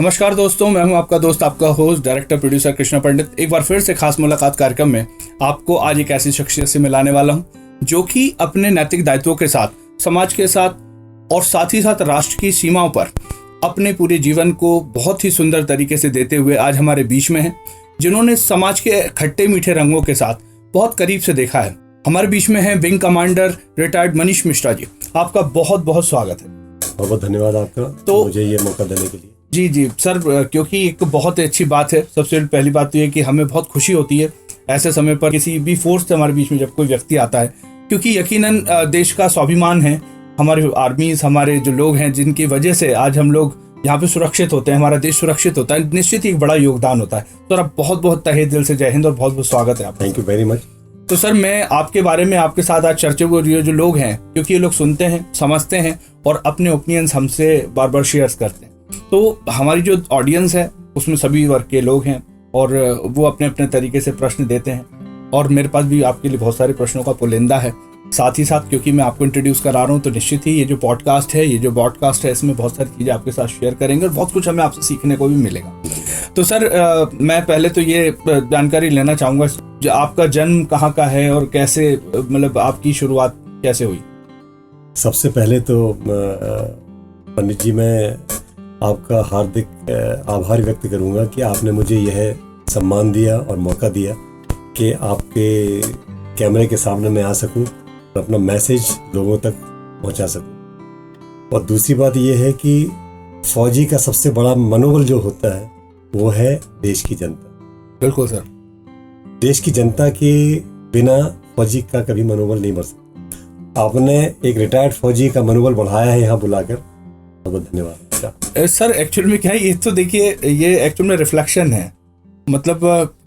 नमस्कार दोस्तों, मैं हूं आपका दोस्त, आपका होस्ट, डायरेक्टर प्रोड्यूसर कृष्णा पंडित। एक बार फिर से खास मुलाकात कार्यक्रम में आपको आज एक ऐसी शख्सियत से मिलाने वाला हूं जो कि अपने नैतिक दायित्वों के साथ, समाज के साथ और साथ ही साथ राष्ट्र की सीमाओं पर अपने पूरे जीवन को बहुत ही सुंदर तरीके से देते हुए आज हमारे बीच में हैं, जिन्होंने समाज के खट्टे मीठे रंगों के साथ बहुत करीब से देखा है। हमारे बीच में है wing commander retired Manish Mishra ji. आपका बहुत बहुत स्वागत है। बहुत बहुत धन्यवाद आपका तो मुझे ये मौका देने के लिए। जी सर, क्योंकि एक बहुत अच्छी बात है। सबसे पहली बात तो ये कि हमें बहुत खुशी होती है ऐसे समय पर किसी भी फोर्स से हमारे बीच में जब कोई व्यक्ति आता है, क्योंकि यकीनन देश का स्वाभिमान है हमारे आर्मीज, हमारे जो लोग हैं जिनकी वजह से आज हम लोग यहाँ पे सुरक्षित होते हैं, हमारा देश सुरक्षित होता है। निश्चित ही एक बड़ा योगदान होता है। तो आप बहुत बहुत तहे दिल से जय हिंद और बहुत बहुत स्वागत है आपका। Thank you very much. तो सर, मैं आपके बारे में आपके साथ आज चर्चा को जो लोग हैं, क्योंकि ये लोग सुनते हैं, समझते हैं और अपने ओपिनियंस हमसे बार बार शेयर करते हैं। तो हमारी जो ऑडियंस है उसमें सभी वर्ग के लोग हैं और वो अपने अपने तरीके से प्रश्न देते हैं और मेरे पास भी आपके लिए बहुत सारे प्रश्नों का पुलिंदा है। साथ ही साथ क्योंकि मैं आपको इंट्रोड्यूस करा रहा हूँ तो निश्चित ही ये जो पॉडकास्ट है, ये जो ब्रॉडकास्ट है, इसमें बहुत सारी चीज़ें आपके साथ शेयर करेंगे और बहुत कुछ हमें आपसे सीखने को भी मिलेगा। तो सर, मैं पहले तो ये जानकारी लेना चाहूँगा, जो आपका जन्म कहाँ का है और कैसे, मतलब आपकी शुरुआत कैसे हुई? सबसे पहले तो पंडित जी, मैं आपका हार्दिक आभार व्यक्त करूंगा कि आपने मुझे यह सम्मान दिया और मौका दिया कि आपके कैमरे के सामने मैं आ सकूं और अपना मैसेज लोगों तक पहुंचा सकूं। और दूसरी बात यह है कि फौजी का सबसे बड़ा मनोबल जो होता है वो है देश की जनता। बिल्कुल सर, देश की जनता के बिना फौजी का कभी मनोबल नहीं बढ़ सकता। आपने एक रिटायर्ड फौजी का मनोबल बढ़ाया है यहाँ बुलाकर, बहुत धन्यवाद सर। एक्चुअल में क्या है, ये तो देखिए, ये एक्चुअल में रिफ्लेक्शन है। मतलब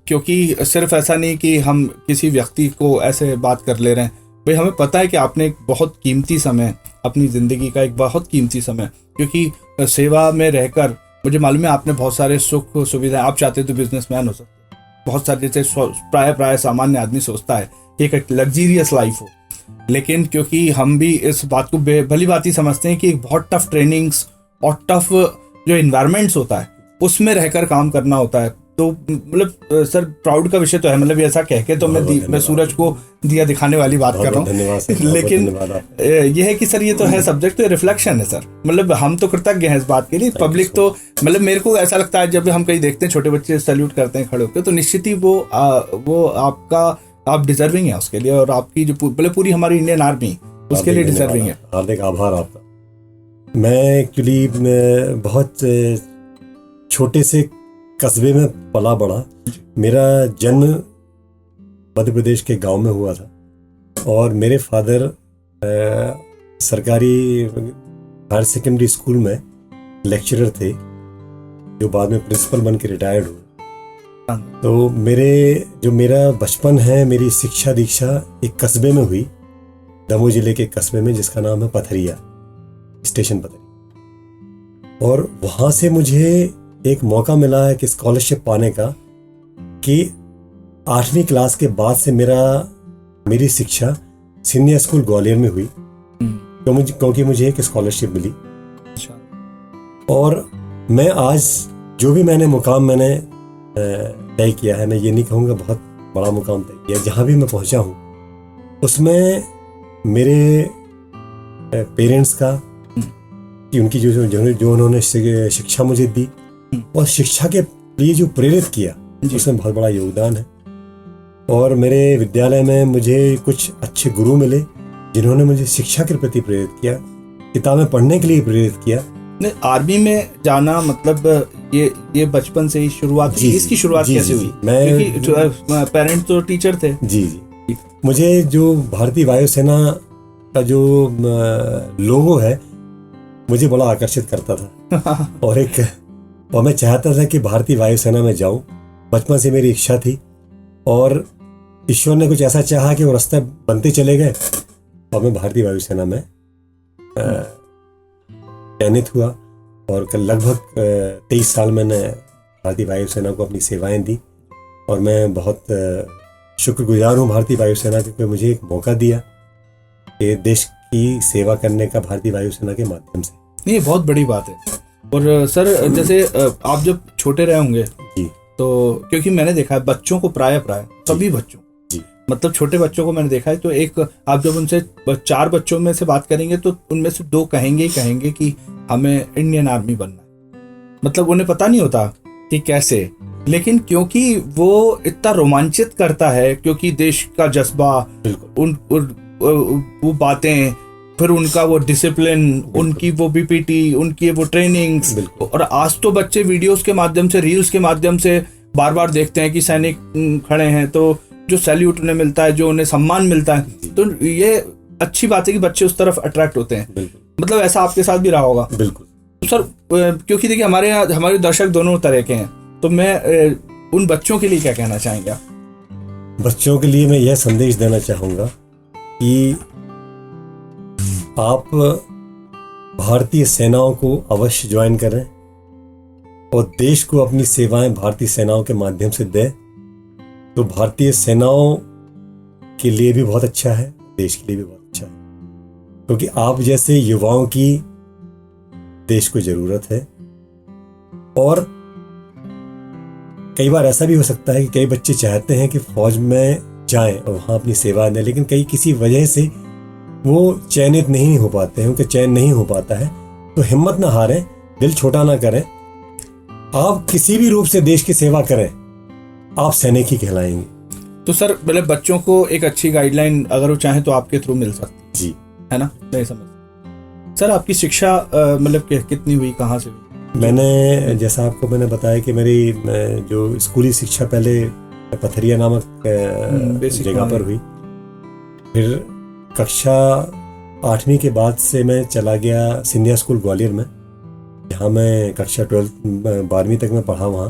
क्योंकि सिर्फ ऐसा नहीं कि हम किसी व्यक्ति को ऐसे बात कर ले रहे हैं, भाई हमें पता है कि आपने एक बहुत कीमती समय, अपनी ज़िंदगी का एक बहुत कीमती समय, क्योंकि सेवा में रहकर मुझे मालूम है आपने बहुत सारे सुख सुविधाएं, आप चाहते तो बिजनेसमैन हो सकते, बहुत सारे, जैसे प्राय सामान्य आदमी सोचता है कि एक लग्जीरियस लाइफ हो, लेकिन क्योंकि हम भी इस बात को भली बात ही समझते हैं कि एक बहुत टफ ट्रेनिंग्स और टफ जो इन्वायरमेंट्स होता है उसमें रहकर काम करना होता है। तो मतलब सर, प्राउड का विषय तो है, मतलब ऐसा कह के तो मैं सूरज को दिया दिखाने वाली बात कर रहा हूँ, लेकिन यह है कि सर ये तो है सब्जेक्ट, तो रिफ्लेक्शन है सर। मतलब हम तो कृतज्ञ हैं इस बात के लिए। पब्लिक तो मतलब मेरे को ऐसा लगता है जब हम कहीं देखते हैं छोटे बच्चे सैल्यूट करते हैं खड़े होकर, तो निश्चित ही वो आपका, आप डिजर्विंग है उसके लिए, और आपकी जो पूरी हमारी इंडियन आर्मी उसके लिए डिजर्विंग है। हार्दिक आभार आपका। मैं एक्चुअली बहुत छोटे से कस्बे में पला बड़ा। मेरा जन्म मध्य प्रदेश के गांव में हुआ था और मेरे फादर सरकारी हायर सेकेंडरी स्कूल में लेक्चरर थे, जो बाद में प्रिंसिपल बन के रिटायर्ड हुए। तो मेरा बचपन है, मेरी शिक्षा दीक्षा एक कस्बे में हुई, दमोह जिले के कस्बे में, जिसका नाम है पथरिया, स्टेशन पथरिया। और वहां से मुझे एक मौका मिला है कि स्कॉलरशिप पाने का, कि 8वीं क्लास के बाद से मेरी शिक्षा सीनियर स्कूल ग्वालियर में हुई, क्योंकि मुझे एक स्कॉलरशिप मिली। और मैं आज जो भी मुकाम मैंने तय किया है, मैं ये नहीं कहूँगा बहुत बड़ा मुकाम तय किया, जहाँ भी मैं पहुँचा हूँ उसमें मेरे पेरेंट्स का, कि उनकी जो उन्होंने शिक्षा मुझे दी और शिक्षा के लिए जो प्रेरित किया, उसमें बहुत बड़ा योगदान है। और मेरे विद्यालय में मुझे कुछ अच्छे गुरु मिले जिन्होंने मुझे शिक्षा के प्रति प्रेरित किया, किताबें पढ़ने के लिए प्रेरित किया। आर्मी में जाना मतलब ये बचपन से ही शुरुआत, इसकी शुरुआत कैसे हुई? मैं पेरेंट्स तो टीचर थे। जी, मुझे जो भारतीय वायुसेना का जो लोगो है मुझे बड़ा आकर्षित करता था और मैं चाहता था कि भारतीय वायुसेना में जाऊं। बचपन से मेरी इच्छा थी और ईश्वर ने कुछ ऐसा चाहा कि वो रास्ते बनते चले गए और मैं भारतीय वायुसेना में चयनित हुआ। और लगभग 23 साल मैंने भारतीय वायुसेना को अपनी सेवाएं दी और मैं बहुत शुक्रगुजार हूँ भारतीय वायुसेना के, कि मुझे एक मौका दिया कि देश की सेवा करने का भारतीय वायुसेना के माध्यम से। ये बहुत बड़ी बात है। और सर जैसे आप जब छोटे रहे होंगे जी, तो क्योंकि मैंने देखा है बच्चों को प्राय सभी बच्चों जी, मतलब छोटे बच्चों को मैंने देखा है, तो एक आप जब उनसे 4 बच्चों में से बात करेंगे तो उनमें से 2 कहेंगे ही कहेंगे कि हमें इंडियन आर्मी बनना है। मतलब उन्हें पता नहीं होता कि कैसे, लेकिन क्योंकि वो इतना रोमांचित करता है, क्योंकि देश का जज्बा, वो बातें, फिर उनका वो डिसिप्लिन, उनकी वो बीपीटी, उनकी वो ट्रेनिंग्स, और आज तो बच्चे वीडियोस के माध्यम से, रील्स के माध्यम से बार बार देखते हैं कि सैनिक खड़े हैं, तो जो सैल्यूट उन्हें मिलता है, जो उन्हें सम्मान मिलता है, तो ये अच्छी बात है कि बच्चे उस तरफ अट्रैक्ट होते हैं। मतलब ऐसा आपके साथ भी रहा होगा। बिल्कुल। तो सर क्योंकि देखिए हमारे यहाँ हमारे दर्शक दोनों तरह के हैं, तो मैं उन बच्चों के लिए क्या कहना चाहेंगे आप? बच्चों के लिए मैं यह संदेश देना चाहूँगा कि आप भारतीय सेनाओं को अवश्य ज्वाइन करें और देश को अपनी सेवाएं भारतीय सेनाओं के माध्यम से दें, तो भारतीय सेनाओं के लिए भी बहुत अच्छा है, देश के लिए भी बहुत अच्छा है, क्योंकि आप जैसे युवाओं की देश को जरूरत है। और कई बार ऐसा भी हो सकता है कि कई बच्चे चाहते हैं कि फौज में जाएं और वहां अपनी सेवा दें, लेकिन कई किसी वजह से वो चयनित नहीं हो पाते हैं, उनका चयन नहीं हो पाता है। तो हिम्मत ना हारें, दिल छोटा ना करें, आप किसी भी रूप से देश की सेवा करें, आप सैनिक ही कहलाएंगे। तो सर मतलब बच्चों को एक अच्छी गाइडलाइन अगर वो चाहें तो आपके थ्रू मिल सकती जी, है ना? नहीं समझ सर आपकी शिक्षा मतलब कितनी हुई, कहाँ से हुई? मैंने जैसा आपको मैंने बताया कि मेरी जो स्कूली शिक्षा पहले पथरिया नामक जगह पर हुई, फिर कक्षा 8वीं के बाद से मैं चला गया सिंधिया स्कूल ग्वालियर में, जहाँ मैं कक्षा 12वीं तक मैं पढ़ा वहाँ।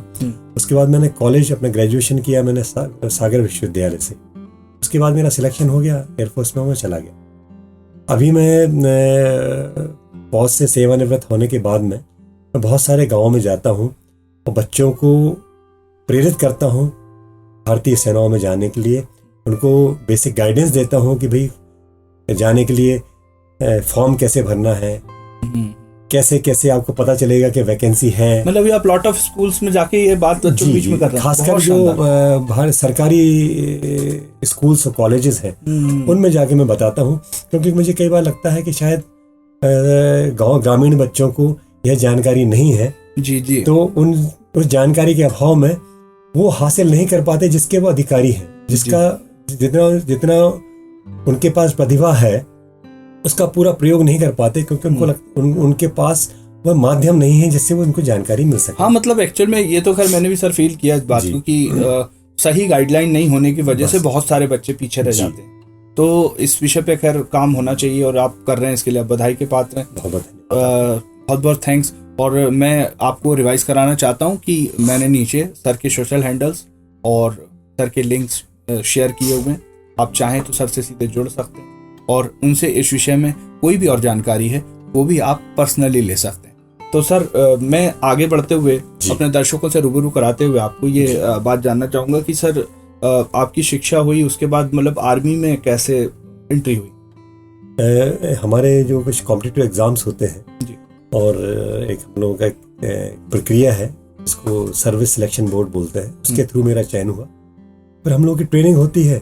उसके बाद मैंने कॉलेज अपना ग्रेजुएशन किया मैंने सागर विश्वविद्यालय से। उसके बाद मेरा सिलेक्शन हो गया एयरफोर्स में, मैं चला गया। अभी मैं फौज से सेवानिवृत्त होने के बाद मैं बहुत सारे गाँवों में जाता हूँ और बच्चों को प्रेरित करता हूँ भारतीय सेनाओं में जाने के लिए। उनको बेसिक गाइडेंस देता हूँ कि भाई जाने के लिए फॉर्म कैसे भरना है, कैसे कैसे आपको पता चलेगा कि वैकेंसी है। मतलब ये आप लॉट ऑफ स्कूल्स में जाके ये बात बच्चों के बीच में कर रहे हैं। खासकर जो भारत सरकारी स्कूल्स और कॉलेजेस हैं उनमें जाके मैं बताता हूँ, क्योंकि मुझे कई बार लगता है कि शायद ग्रामीण बच्चों को यह जानकारी नहीं है। जी जी। तो उस जानकारी के अभाव में वो हासिल नहीं कर पाते जिसके वो अधिकारी हैं, जिसका जितना उनके पास प्रतिभा है उसका पूरा प्रयोग नहीं कर पाते, क्योंकि उनके पास वह माध्यम नहीं है जिससे वो उनको जानकारी मिल सके। हाँ मतलब एक्चुअल में ये तो खैर मैंने भी सर फील किया इस बात को कि सही गाइडलाइन नहीं होने की वजह से बहुत सारे बच्चे पीछे रह जाते हैं। तो इस विषय पे खैर काम होना चाहिए और आप कर रहे हैं, इसके लिए आप बधाई के पात्र हैं। बहुत बहुत थैंक्स। और मैं आपको रिवाइज कराना चाहता हूँ कि मैंने नीचे सर के सोशल हैंडल्स और सर के लिंक्स शेयर किए हुए हैं, आप चाहें तो सर से सीधे जुड़ सकते हैं और उनसे इस विषय में कोई भी और जानकारी है वो भी आप पर्सनली ले सकते हैं। तो सर मैं आगे बढ़ते हुए अपने दर्शकों से रूबरू कराते हुए आपको ये बात जानना चाहूँगा कि सर आपकी शिक्षा हुई, उसके बाद मतलब आर्मी में कैसे एंट्री हुई? हमारे जो कुछ कॉम्पिटिटिव एग्जाम्स होते हैं जी, और एक हम लोगों का प्रक्रिया है जिसको सर्विस सिलेक्शन बोर्ड बोलते हैं, उसके थ्रू मेरा चयन हुआ। फिर हम लोगों की ट्रेनिंग होती है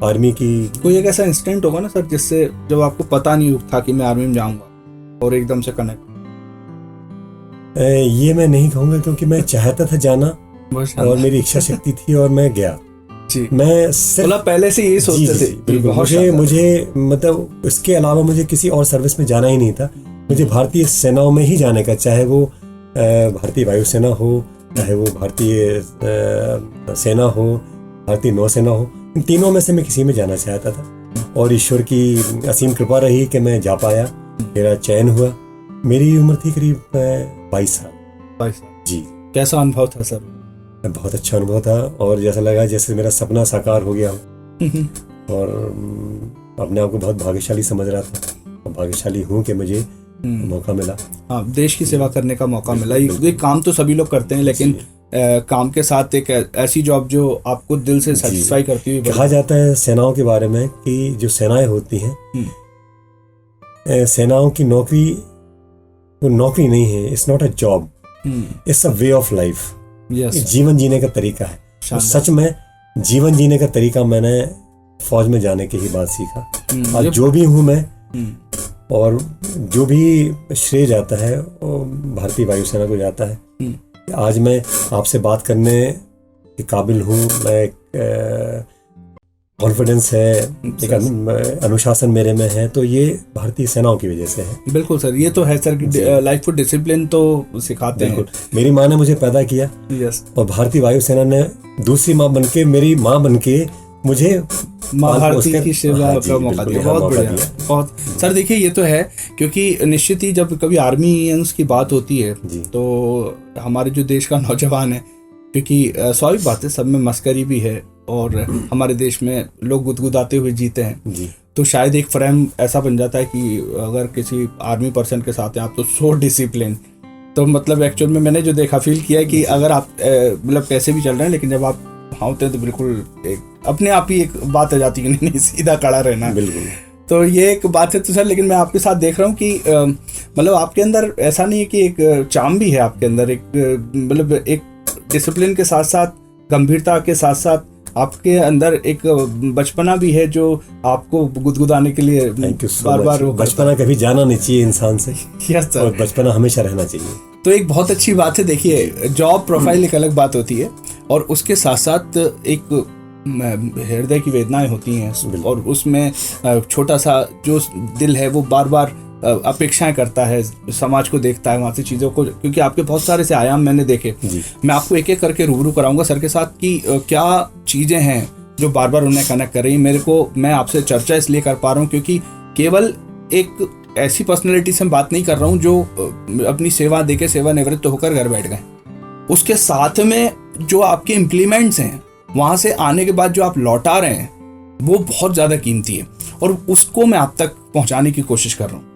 आर्मी की। कोई एक ऐसा इंसिडेंट होगा ना सर जिससे जब आपको पता नहीं था कि मैं आर्मी में जाऊंगा और एकदम से कनेक्ट? ये मैं नहीं कहूँगा, क्योंकि मैं चाहता था जाना और मेरी इच्छा शक्ति थी और मैं गया जी। मैं सिर्फ पहले से यही सोचते थे। बिल्कुल। मुझे मतलब इसके अलावा मुझे किसी और सर्विस में जाना ही नहीं था। मुझे भारतीय सेनाओं में ही जाने का, चाहे वो भारतीय वायुसेना हो, चाहे वो भारतीय सेना हो, भारतीय नौसेना हो, इन तीनों में से मैं किसी में जाना चाहता था और ईश्वर की असीम कृपा रही कि मैं जा पाया, मेरा चयन हुआ। मेरी उम्र थी करीब 22 साल। 22 साल जी। कैसा अनुभव था सर? बहुत अच्छा अनुभव था और जैसा लगा जैसे मेरा सपना साकार हो गया और अपने आप को बहुत भाग्यशाली समझ रहा था और भाग्यशाली हूँ कि मुझे मौका मिला। हाँ, देश की सेवा करने का मौका मिला। ये काम तो सभी लोग करते हैं, लेकिन काम के साथ एक ऐसी जॉब जो आपको दिल से सेटिस्फाई करती हुई। कहा जाता है सेनाओं के बारे में कि जो सेनाएं होती हैं, सेनाओं की नौकरी वो नौकरी नहीं है, it's not a job, it's a way of life. जीवन जीने का तरीका है। तो सच में जीवन जीने का तरीका मैंने फौज में जाने के ही बाद सीखा। आज जो भी हूँ मैं, और जो भी श्रेय जाता है वो भारतीय वायुसेना को जाता है। आज मैं आपसे बात करने के काबिल हूँ, मैं कॉन्फिडेंस है, एक अनुशासन मेरे में है, तो ये भारतीय सेनाओं की वजह से है। बिल्कुल सर, ये तो है सर कि लाइफ को डिसिप्लिन तो सिखाते हैं। मेरी माँ ने मुझे पैदा किया, और भारतीय वायुसेना ने दूसरी माँ बनके, मेरी माँ बनके मुझे माँ भारती की सेवा का मौका दिया। बहुत बढ़िया, बहुत सर। देखिए ये तो है, क्योंकि निश्चित ही जब कभी आर्मीयंस की बात होती है तो हमारे जो देश का नौजवान है, क्योंकि स्वाभाविक बात है सब में मस्करी भी है और हमारे देश में लोग गुदगुदाते हुए जीते हैं जी। तो शायद एक फ्रेम ऐसा बन जाता है कि अगर किसी आर्मी पर्सन के साथ हैं आप तो सो डिसिप्लिन। तो मतलब एक्चुअल में मैंने जो देखा फील किया कि अगर आप मतलब कैसे भी चल रहे हैं, लेकिन जब आप हाँ होते हैं तो बिल्कुल एक अपने आप ही एक बात आ जाती है कि नहीं सीधा खड़ा रहना। बिल्कुल। तो ये एक बात है तो सर, लेकिन मैं आपके साथ देख रहा हूँ कि मतलब आपके अंदर ऐसा नहीं है कि एक चार्म भी है आपके अंदर, एक मतलब एक डिसिप्लिन के साथ साथ गंभीरता के साथ साथ आपके अंदर एक बचपना भी है जो आपको गुदगुदाने के लिए बार बार बचपना कभी जाना नहीं चाहिए इंसान से। यस सर, और बचपना हमेशा रहना चाहिए। तो एक बहुत अच्छी बात है। देखिए जॉब प्रोफाइल एक अलग बात होती है और उसके साथ साथ एक हृदय की वेदनाएं होती हैं और उसमें छोटा सा जो दिल है वो बार बार अपेक्षाएं करता है, समाज को देखता है, वहाँ से चीज़ों को, क्योंकि आपके बहुत सारे से आयाम मैंने देखे। मैं आपको एक एक करके रूबरू कराऊंगा सर के साथ कि क्या चीज़ें हैं जो बार बार उन्हें कनेक्ट कर रही हैं मेरे को। मैं आपसे चर्चा इसलिए कर पा रहा हूँ क्योंकि केवल एक ऐसी पर्सनैलिटी से बात नहीं कर रहा हूँ जो अपनी सेवा देके सेवानिवृत्त होकर घर बैठ गए, उसके साथ में जो आपके इम्प्लीमेंट्स हैं वहाँ से आने के बाद जो आप लौटा रहे हैं वो बहुत ज़्यादा कीमती है और उसको मैं आप तक पहुँचाने की कोशिश कर रहा हूँ।